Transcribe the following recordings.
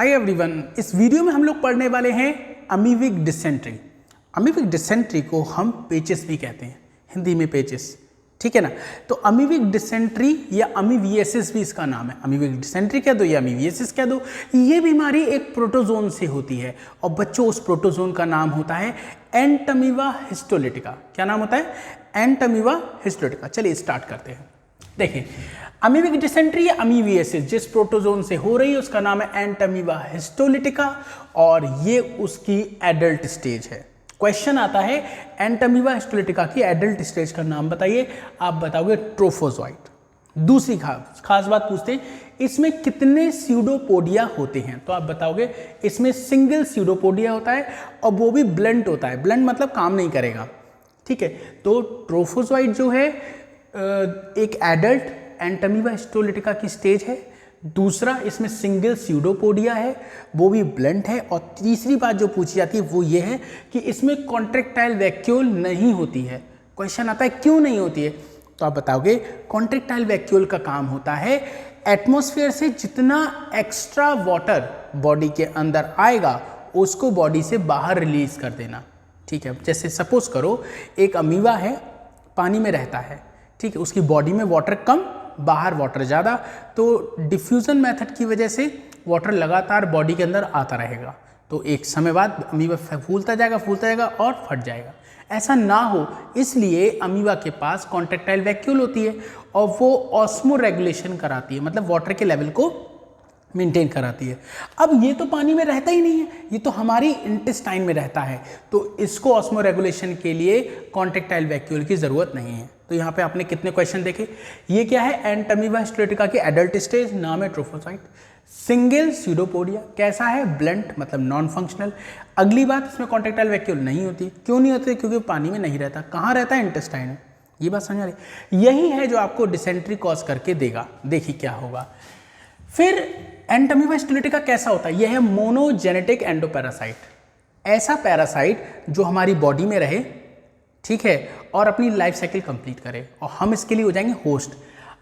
Hi everyone, इस video में हम लोग पढ़ने वाले हैं अमीबिक डिसेंट्री। अमीबिक डिसेंट्री को हम पेचिस भी कहते हैं, हिंदी में पेचिस, ठीक है ना। तो अमीबिक डिसेंट्री या अमीबियासिस भी इसका नाम है। अमीबिक डिसेंट्री कह दो या अमीबियासिस कह दो, ये बीमारी एक प्रोटोजोन से होती है और बच्चों उस प्रोटोजोन का नाम होता है एंटमीबा हिस्टोलिटिका। क्या नाम होता है? Entamoeba histolytica. चलिए स्टार्ट करते हैं। देखिए, अमीबिक डिसेंट्री या अमीबियासिस जिस प्रोटोजोन से हो रही है उसका नाम है एंटमीबा हिस्टोलिटिका और ये उसकी एडल्ट स्टेज है। क्वेश्चन आता है एंटमीबा हिस्टोलिटिका की एडल्ट स्टेज का नाम बताइए। आप बताओगे ट्रोफोजोइट। दूसरी खास बात पूछते हैं, इसमें कितने स्यूडोपोडिया होते हैं? तो आप बताओगे इसमें सिंगल स्यूडोपोडिया होता है और वो भी ब्लंट होता है। ब्लंट मतलब काम नहीं करेगा, ठीक है। तो ट्रोफोजोइट जो है एक एडल्ट एंटमीबा हिस्टोलिटिका की स्टेज है। दूसरा, इसमें सिंगल स्यूडोपोडिया है, वो भी ब्लंट है। और तीसरी बात जो पूछी जाती है वो ये है कि इसमें कॉन्ट्रैक्टाइल वैक्यूल नहीं होती है। क्वेश्चन आता है क्यों नहीं होती है? तो आप बताओगे कॉन्ट्रैक्टाइल वैक्यूल का काम होता है एटमॉस्फेयर से जितना एक्स्ट्रा वाटर बॉडी के अंदर आएगा उसको बॉडी से बाहर रिलीज कर देना, ठीक है। जैसे सपोज करो एक अमीबा है, पानी में रहता है, ठीक है। उसकी बॉडी में वाटर कम, बाहर वाटर ज़्यादा, तो डिफ्यूज़न मेथड की वजह से वाटर लगातार बॉडी के अंदर आता रहेगा। तो एक समय बाद अमीबा फूलता जाएगा और फट जाएगा। ऐसा ना हो इसलिए अमीबा के पास कॉन्ट्रैक्टाइल वैक्यूल होती है और वो ऑस्मो रेगुलेशन कराती है, मतलब वाटर के लेवल को मेंटेन कराती है। अब ये तो पानी में रहता ही नहीं है, ये तो हमारी इंटेस्टाइन में रहता है, तो इसको ऑस्मो रेगुलेशन के लिए कॉन्ट्रैक्टाइल वैक्यूल की ज़रूरत नहीं है। तो यहाँ पे आपने कितने क्वेश्चन देखे। ये क्या है? एंटमीबा हिस्टोलिटिका की एडल्ट स्टेज, नाम है ट्रोफोसाइट। सिंगल स्यूडोपोडिया, कैसा है? ब्लंट, मतलब नॉन फंक्शनल। अगली बात, इसमें कॉन्ट्रैक्टाइल वैक्यूल नहीं होती। क्यों नहीं होती? क्योंकि पानी में नहीं रहता। कहाँ रहता है? इंटेस्टाइन में। ये बात समझ आ रही? यही है जो आपको डिसेंट्री कॉज करके देगा। देखिए क्या होगा। फिर एंटमीबा हिस्टोलिटिका कैसा होता है? यह है मोनोजेनेटिक एंडोपैरासाइट। ऐसा पैरासाइट जो हमारी बॉडी में रहे, ठीक है, और अपनी लाइफ साइकिल कंप्लीट करे, और हम इसके लिए हो जाएंगे होस्ट।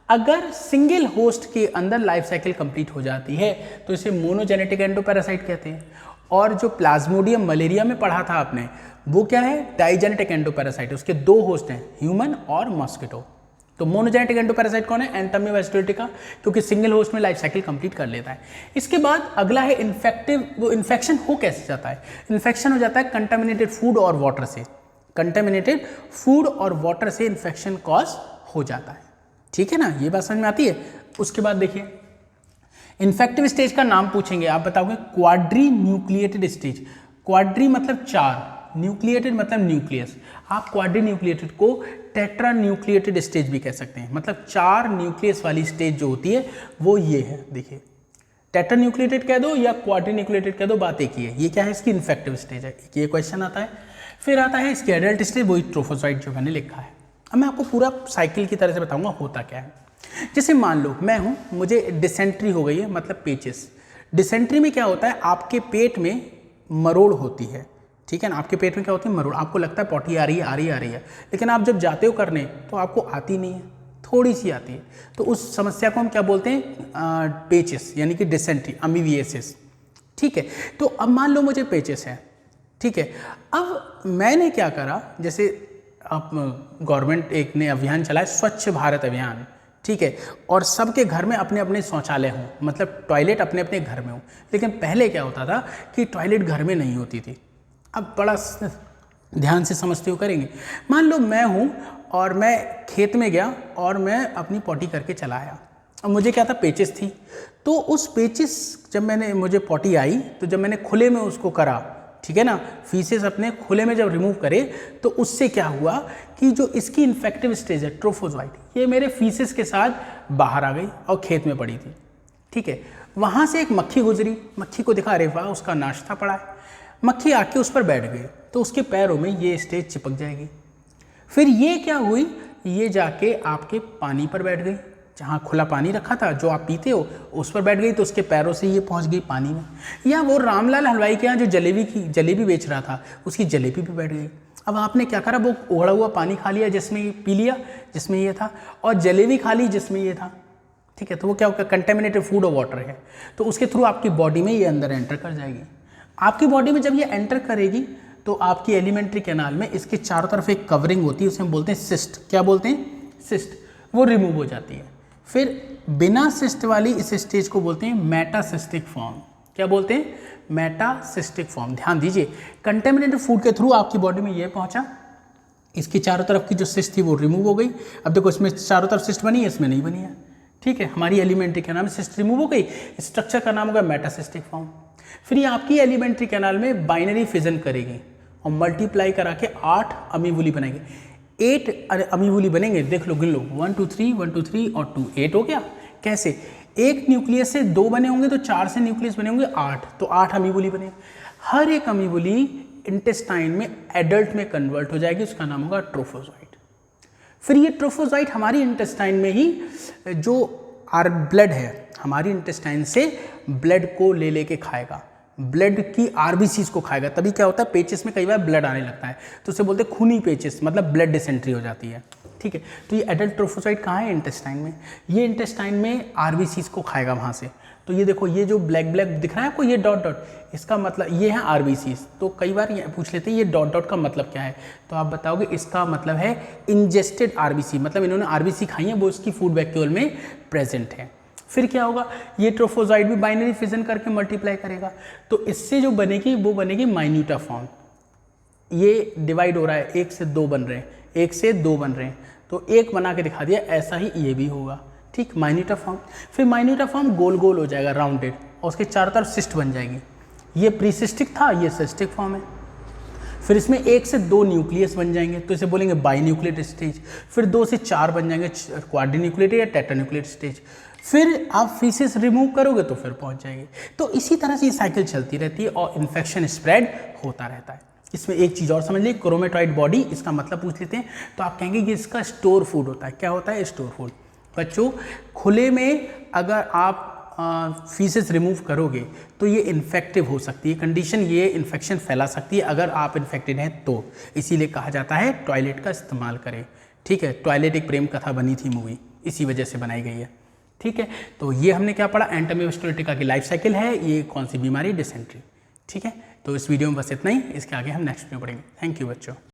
अगर सिंगल होस्ट के अंदर लाइफ साइकिल कंप्लीट हो जाती है तो इसे मोनोजेनेटिक एंडोपैरासाइट कहते हैं। और जो प्लाज्मोडियम मलेरिया में पढ़ा था आपने, वो क्या है? Digenetic endoparasite. उसके दो होस्ट हैं, ह्यूमन और मॉस्किटो। तो मोनोजेनेटिक एंडोपैरासाइट कौन है? एंटमीबा हिस्टोलिटिका, क्योंकि सिंगल होस्ट में लाइफ साइकिल कंप्लीट कर लेता है। इसके बाद अगला है इन्फेक्टिव। वो इन्फेक्शन हो कैसे जाता है? इन्फेक्शन हो जाता है कंटामिनेटेड फूड और वाटर से। कंटामिनेटेड फूड और वाटर से इन्फेक्शन कॉज हो जाता है, ठीक है ना। ये बात समझ में आती है। उसके बाद देखिए, इन्फेक्टिव स्टेज का नाम पूछेंगे, आप बताओगे क्वाड्री न्यूक्लिएटेड स्टेज। क्वाड्री मतलब चार, न्यूक्लिएटेड मतलब न्यूक्लियस। आप क्वाड्री न्यूक्लिएटेड को टेट्रा न्यूक्लिएटेड स्टेज भी कह सकते हैं, मतलब चार न्यूक्लियस वाली स्टेज जो होती है वो ये है। देखिए, टेट्रा न्यूक्लिएटेड कह दो या क्वाड्री न्यूक्लिएटेड कह दो, बात एक ही है। ये क्या है? इसकी इन्फेक्टिव स्टेज है। ये क्वेश्चन आता है। फिर आता है इसकी एडल्ट स्टेज, वही ट्रोफोसाइट जो मैंने लिखा है। अब मैं आपको पूरा साइकिल की तरह से बताऊंगा होता क्या है। जैसे मान लो मैं हूँ, मुझे डिसेंट्री हो गई है, मतलब पेचिस। डिसेंट्री में क्या होता है? आपके पेट में मरोड़ होती है, ठीक है ना। आपके पेट में क्या होती है? मरोड़। आपको लगता है पॉटी आ रही है, लेकिन आप जब जाते हो करने तो आपको आती नहीं है, थोड़ी सी आती है। तो उस समस्या को हम क्या बोलते हैं? पेचिस, यानी कि डिसेंट्री, अमीबियासिस, ठीक है। तो अब मान लो मुझे पेचिस है, ठीक है। अब मैंने क्या करा, जैसे अब गवर्नमेंट एक ने अभियान चलाया, स्वच्छ भारत अभियान, ठीक है, और सबके घर में अपने अपने शौचालय हों, मतलब टॉयलेट अपने अपने घर में हों। लेकिन पहले क्या होता था कि टॉयलेट घर में नहीं होती थी। अब बड़ा ध्यान से समझते हो करेंगे। मान लो मैं हूँ और मैं खेत में गया और मैं अपनी पॉटी करके चला आया। अब मुझे क्या था? पेचिस थी। तो उस पेचिस जब मुझे पॉटी आई, तो जब मैंने खुले में उसको करा, ठीक है ना, फीसेस अपने खुले में जब रिमूव करे, तो उससे क्या हुआ कि जो इसकी इन्फेक्टिव स्टेज है ट्रोफोजोइट, ये मेरे फीसेस के साथ बाहर आ गई और खेत में पड़ी थी, ठीक है। वहाँ से एक मक्खी गुजरी, मक्खी को देखा, अरे वाह, उसका नाश्ता पड़ा है। मक्खी आके उस पर बैठ गई, तो उसके पैरों में ये स्टेज चिपक जाएगी। फिर ये क्या हुई? ये जाके आपके पानी पर बैठ गई, जहाँ खुला पानी रखा था जो आप पीते हो उस पर बैठ गई, तो उसके पैरों से ये पहुँच गई पानी में। या वो रामलाल हलवाई के यहाँ जो जलेबी बेच रहा था, उसकी जलेबी भी बैठ गई। अब आपने क्या करा? वो उगड़ा हुआ पानी खा लिया जिसमें पी लिया जिसमें ये था, और जलेबी खा ली जिसमें ये था, ठीक है, तो वो क्या होगा, कंटेमिनेटेड फूड और वाटर है, तो उसके थ्रू आपकी बॉडी में ये अंदर एंटर कर जाएगी। आपकी बॉडी में जब ये एंटर करेगी तो आपकी एलिमेंट्री कैनाल में इसके चारों तरफ एक कवरिंग होती है, उसे हम बोलते हैं सिस्ट। क्या बोलते हैं, सिस्ट। वो रिमूव हो जाती है। फिर बिना सिस्ट वाली इस स्टेज को बोलते हैं मेटासिस्टिक फॉर्म। क्या बोलते हैं, मेटासिस्टिक फॉर्म। ध्यान दीजिए, कंटेमिनेटेड फूड के थ्रू आपकी बॉडी में ये पहुंचा, इसकी चारों तरफ की जो सिस्ट थी वो रिमूव हो गई। अब देखो इसमें चारों तरफ सिस्ट बनी है, इसमें नहीं बनी है, ठीक है, हमारी एलिमेंट्री कैनाल में सिस्ट रिमूव हो गई, स्ट्रक्चर का नाम होगा मेटासिस्टिक फॉर्म। फिर ये आपकी एलिमेंट्री कैनाल में बाइनरी फिजन करेगी और मल्टीप्लाई करा के 8 अमीवुली बनाएगी। 8 अमीवुली बनेंगे, देख लो, गिन लो, 1 2 3 1 2 3 और 2, 8 हो गया। कैसे, एक न्यूक्लियस से 2 बने होंगे तो 4 से न्यूक्लियस बने होंगे 8, तो 8 अमीवुली बने। हर एक अमीवुली इंटेस्टाइन में एडल्ट में कन्वर्ट हो जाएगी, उसका नाम होगा ट्रोफोजोइट। फिर ये ट्रोफोजोइट हमारी इंटेस्टाइन में ही जो ब्लड है, हमारी इंटेस्टाइन से ब्लड को ले के खाएगा, ब्लड की आरबीसीज को खाएगा। तभी क्या होता है, पेचिस में कई बार ब्लड आने लगता है, तो उसे बोलते हैं खूनी पेचिस, मतलब ब्लड डिसेंट्री हो जाती है, ठीक है। तो ये एडल्ट ट्रोफोसाइट कहाँ है, इंटेस्टाइन में। ये इंटेस्टाइन में आरबीसीज को खाएगा वहाँ से। तो ये देखो, ये जो ब्लैक ब्लैक दिख रहा है आपको, ये डॉट डॉट, इसका मतलब ये है आरबीसीज। तो कई बार ये पूछ लेते हैं ये डॉट डॉट का मतलब क्या है, तो आप बताओगे इसका मतलब है इंजेस्टेड आरबीसी, मतलब इन्होंने आरबीसी खाई है, वो इसकी फूड वैक्यूल में प्रेजेंट है। फिर क्या होगा, ये ट्रोफोजाइट भी बाइनरी फिजन करके मल्टीप्लाई करेगा, तो इससे जो बनेगी वो बनेगी माइन्यूटा फॉर्म। ये डिवाइड हो रहा है, 1 से 2 बन रहे हैं, 1 से 2 बन रहे हैं, तो 1 बना के दिखा दिया, ऐसा ही ये भी होगा, ठीक, माइन्यूटा फॉर्म। फिर माइन्यूटा फॉर्म गोल गोल हो जाएगा, राउंडेड, और उसके चारों तरफ सिस्ट बन जाएगी। ये प्रीसिस्टिक था, ये सिस्टिक फॉर्म है। फिर इसमें 1 से 2 न्यूक्लियस बन जाएंगे, तो इसे बोलेंगे बाइन्यूक्लिएट स्टेज। फिर 2 से 4 बन जाएंगे, क्वाड्रीन्यूक्लिएट या टेट्रान्यूक्लिएट स्टेज। फिर आप फीसेस रिमूव करोगे तो फिर पहुंच जाएगी। तो इसी तरह से ये साइकिल चलती रहती है और इन्फेक्शन स्प्रेड होता रहता है। इसमें एक चीज़ और समझ लीजिए, क्रोमेटॉइड बॉडी, इसका मतलब पूछ लेते हैं, तो आप कहेंगे कि इसका स्टोर फूड होता है। क्या होता है, स्टोर फूड। बच्चों, खुले में अगर आप फीसेस रिमूव करोगे तो ये इन्फेक्टिव हो सकती है कंडीशन, ये इन्फेक्शन फैला सकती है अगर आप इन्फेक्टेड हैं तो। इसीलिए कहा जाता है टॉयलेट का इस्तेमाल करें, ठीक है। टॉयलेट एक प्रेम कथा बनी थी मूवी, इसी वजह से बनाई गई है, ठीक है। तो ये हमने क्या पढ़ा, एंटोमियोस्टोलिटिका की लाइफ साइकिल है, ये कौन सी बीमारी, डिसेंट्री, ठीक है। तो इस वीडियो में बस इतना ही, इसके आगे हम नेक्स्ट वीडियो पढ़ेंगे। थैंक यू बच्चों।